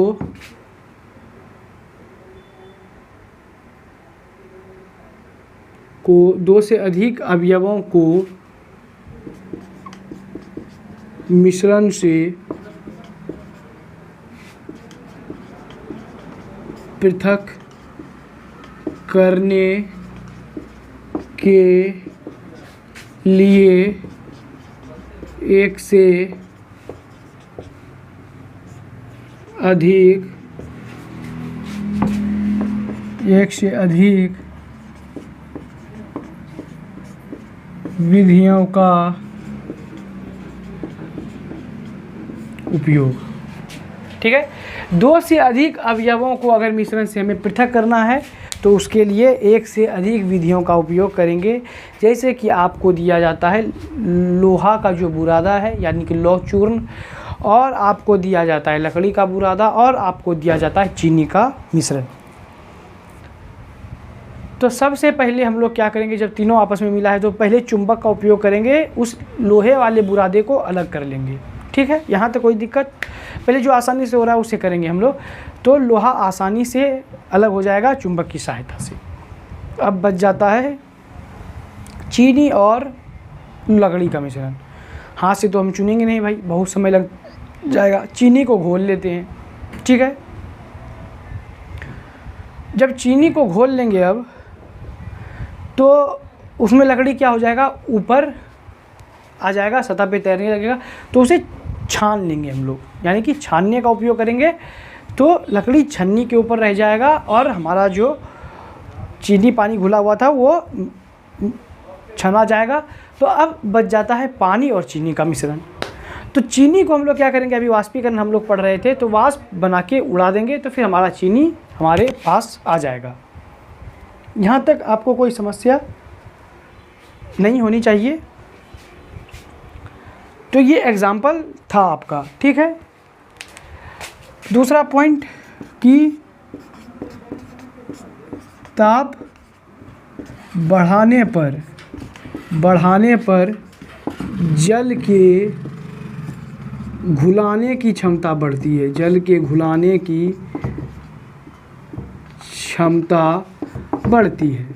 दो से अधिक अवयवों को मिश्रण से पृथक करने के लिए एक से अधिक विधियों का उपयोग। ठीक है, 2 से अधिक अवयवों को अगर मिश्रण से हमें पृथक करना है तो उसके लिए 1 से अधिक विधियों का उपयोग करेंगे। जैसे कि आपको दिया जाता है लोहा का जो बुरादा है यानी कि लौह चूर्ण, और आपको दिया जाता है लकड़ी का बुरादा, और आपको दिया जाता है चीनी का मिश्रण। तो सबसे पहले हम लोग क्या करेंगे, जब तीनों आपस में मिला है तो पहले चुंबक का उपयोग करेंगे, उस लोहे वाले बुरादे को अलग कर लेंगे। ठीक है, यहाँ तक कोई दिक्कत। पहले जो आसानी से हो रहा है उसे करेंगे हम लोग। तो लोहा आसानी से अलग हो जाएगा चुंबक की सहायता से। अब बच जाता है चीनी और लकड़ी का मिश्रण। हाथ से तो हम चुनेंगे नहीं भाई, बहुत समय लग जाएगा। चीनी को घोल लेते हैं। ठीक है, जब चीनी को घोल लेंगे अब, तो उसमें लकड़ी क्या हो जाएगा, ऊपर आ जाएगा, सतह पे तैरने लगेगा। तो उसे छान लेंगे हम लोग, यानी कि छानने का उपयोग करेंगे। तो लकड़ी छन्नी के ऊपर रह जाएगा और हमारा जो चीनी पानी घुला हुआ था वो छना जाएगा। तो अब बच जाता है पानी और चीनी का मिश्रण। तो चीनी को हम लोग क्या करेंगे, अभी वाष्पीकरण हम लोग पढ़ रहे थे, तो वाष्प बना के उड़ा देंगे, तो फिर हमारा चीनी हमारे पास आ जाएगा। यहाँ तक आपको कोई समस्या नहीं होनी चाहिए। तो ये एग्जाम्पल था आपका। ठीक है, दूसरा पॉइंट कि ताप बढ़ाने पर जल के घुलाने की क्षमता बढ़ती है, जल के घुलाने की क्षमता बढ़ती है।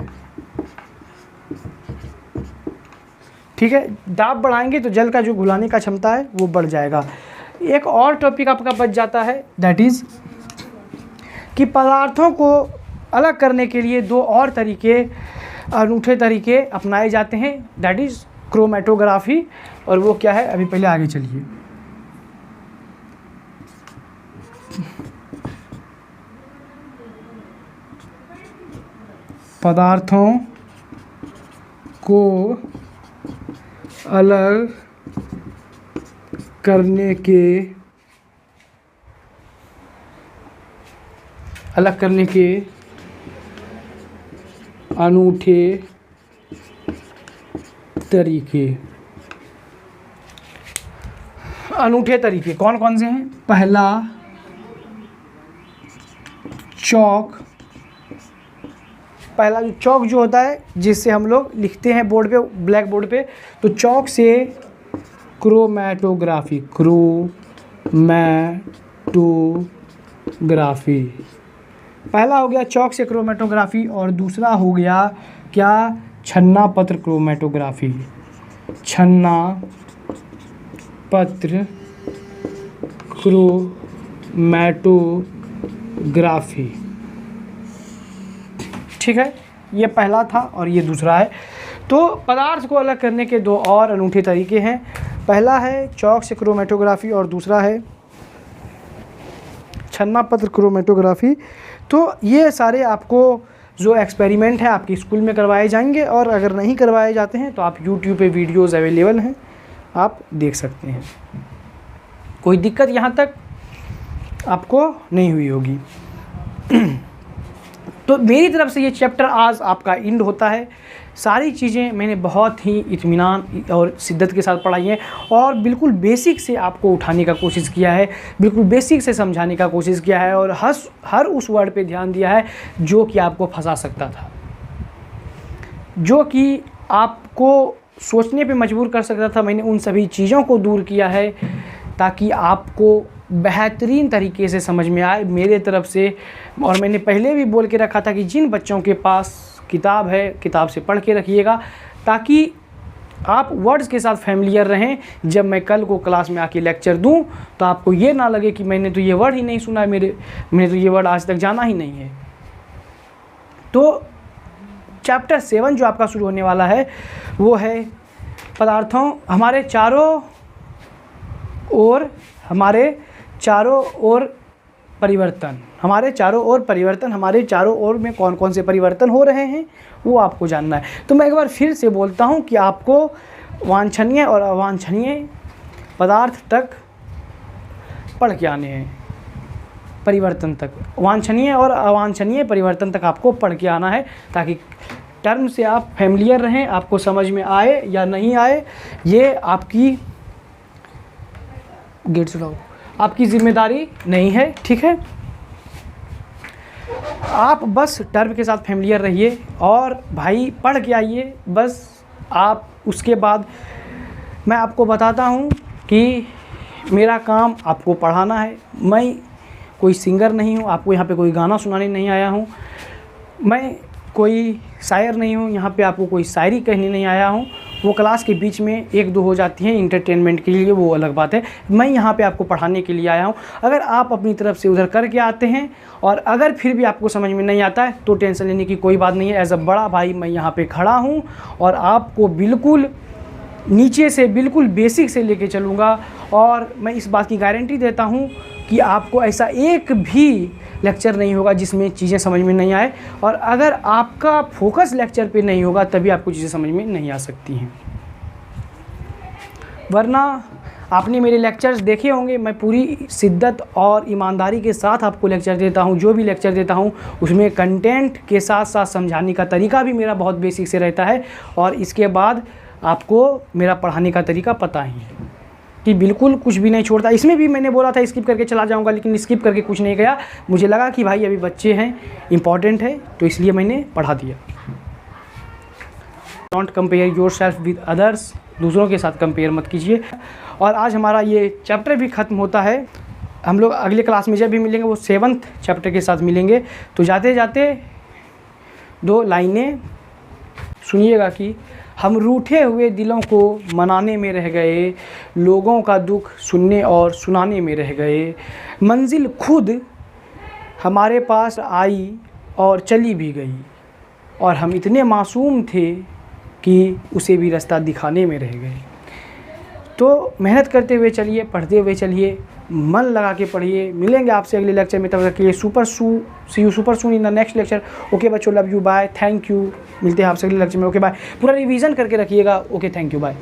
ठीक है, दाब बढ़ाएंगे तो जल का जो घुलाने का क्षमता है वो बढ़ जाएगा। एक और टॉपिक आपका बच जाता है, दैट इज़ कि पदार्थों को अलग करने के लिए दो और तरीके, अनूठे तरीके अपनाए जाते हैं, दैट इज़ क्रोमेटोग्राफी। और वो क्या है, अभी पहले आगे चलिए। पदार्थों को अलग करने के अनूठे तरीके कौन कौन से हैं? पहला, चौक। पहला जो चौक जो होता है जिससे हम लोग लिखते हैं बोर्ड पे, ब्लैक बोर्ड पे, तो चौक से क्रोमेटोग्राफी पहला हो गया चौक से क्रोमेटोग्राफी। और दूसरा हो गया क्या, छन्ना पत्र क्रोमेटोग्राफी। छन्ना पत्र क्रोमेटोग्राफी। ठीक है, ये पहला था और ये दूसरा है। तो पदार्थ को अलग करने के दो और अनूठे तरीके हैं, पहला है चौक से क्रोमेटोग्राफी और दूसरा है छन्ना पत्र क्रोमेटोग्राफी। तो ये सारे आपको जो एक्सपेरिमेंट है आपके स्कूल में करवाए जाएंगे, और अगर नहीं करवाए जाते हैं तो आप यूट्यूब पे वीडियोज़ अवेलेबल हैं, आप देख सकते हैं। कोई दिक्कत यहाँ तक आपको नहीं हुई होगी। तो मेरी तरफ से ये चैप्टर आज आपका एंड होता है। सारी चीज़ें मैंने बहुत ही इत्मीनान और शिद्दत के साथ पढ़ाई हैं, और बिल्कुल बेसिक से आपको उठाने का कोशिश किया है, बिल्कुल बेसिक से समझाने का कोशिश किया है, और हर उस वर्ड पे ध्यान दिया है जो कि आपको फंसा सकता था, जो कि आपको सोचने पे मजबूर कर सकता था। मैंने उन सभी चीज़ों को दूर किया है ताकि आपको बेहतरीन तरीके से समझ में आए मेरे तरफ से। और मैंने पहले भी बोल के रखा था कि जिन बच्चों के पास किताब है, किताब से पढ़ के रखिएगा, ताकि आप वर्ड्स के साथ फैमिलियर रहें। जब मैं कल को क्लास में आके लेक्चर दूं तो आपको ये ना लगे कि मैंने तो ये वर्ड ही नहीं सुना है, मैंने तो ये वर्ड आज तक जाना ही नहीं है। तो चैप्टर 7 जो आपका शुरू होने वाला है वो है पदार्थों, हमारे चारों ओर परिवर्तन। हमारे चारों ओर में कौन कौन से परिवर्तन हो रहे हैं वो आपको जानना है। तो मैं एक बार फिर से बोलता हूँ कि आपको वांछनीय और अवांछनीय पदार्थ तक पढ़ के आने हैं, परिवर्तन तक, वांछनीय और अवांछनीय परिवर्तन तक आपको पढ़ के आना है, ताकि टर्म से आप फैमिलियर रहें, आपको समझ में आए या नहीं आए ये आपकी आपकी जिम्मेदारी नहीं है। ठीक है, आप बस टर्म के साथ फैमिलियर रहिए और भाई पढ़ के आइए बस। आप उसके बाद मैं आपको बताता हूँ कि मेरा काम आपको पढ़ाना है। मैं कोई सिंगर नहीं हूँ, आपको यहाँ पे कोई गाना सुनाने नहीं आया हूँ, मैं कोई शायर नहीं हूँ, यहाँ पे आपको कोई शायरी कहने नहीं आया हूँ। वो क्लास के बीच में एक दो हो जाती हैं इंटरटेनमेंट के लिए, वो अलग बात है। मैं यहाँ पे आपको पढ़ाने के लिए आया हूँ। अगर आप अपनी तरफ से उधर करके आते हैं और अगर फिर भी आपको समझ में नहीं आता है तो टेंशन लेने की कोई बात नहीं है। एज अ बड़ा भाई मैं यहाँ पे खड़ा हूँ और आपको बिल्कुल नीचे से, बिल्कुल बेसिक से लेके चलूँगा। और मैं इस बात की गारंटी देता हूँ कि आपको ऐसा एक भी लेक्चर नहीं होगा जिसमें चीज़ें समझ में नहीं आए। और अगर आपका फोकस लेक्चर पे नहीं होगा तभी आपको चीज़ें समझ में नहीं आ सकती हैं। वरना आपने मेरे लेक्चर्स देखे होंगे, मैं पूरी शिद्दत और ईमानदारी के साथ आपको लेक्चर देता हूँ। जो भी लेक्चर देता हूँ उसमें कंटेंट के साथ साथ समझाने का तरीका भी मेरा बहुत बेसिक से रहता है, और इसके बाद आपको मेरा पढ़ाने का तरीका पता ही है। कि बिल्कुल कुछ भी नहीं छोड़ता। इसमें भी मैंने बोला था स्किप करके चला जाऊंगा, लेकिन स्किप करके कुछ नहीं गया। मुझे लगा कि भाई अभी बच्चे हैं, इम्पॉर्टेंट है, तो इसलिए मैंने पढ़ा दिया। Don't compare your self with others, दूसरों के साथ कंपेयर मत कीजिए। और आज हमारा ये चैप्टर भी ख़त्म होता है। हम लोग अगले क्लास में जब भी मिलेंगे वो 7th चैप्टर के साथ मिलेंगे। तो जाते जाते 2 लाइनें सुनिएगा कि हम रूठे हुए दिलों को मनाने में रह गए, लोगों का दुख सुनने और सुनाने में रह गए, मंजिल खुद हमारे पास आई और चली भी गई, और हम इतने मासूम थे कि उसे भी रास्ता दिखाने में रह गए। तो मेहनत करते हुए चलिए, पढ़ते हुए चलिए, मन लगा के पढ़िए। मिलेंगे आपसे अगले लेक्चर में, तब तक के लिए see you super soon in the next lecture. Okay बच्चों, love you, bye, thank you. मिलते हैं आपसे अगले लेक्चर में। Okay bye. पूरा रिवीजन करके रखिएगा। Okay, thank you, bye.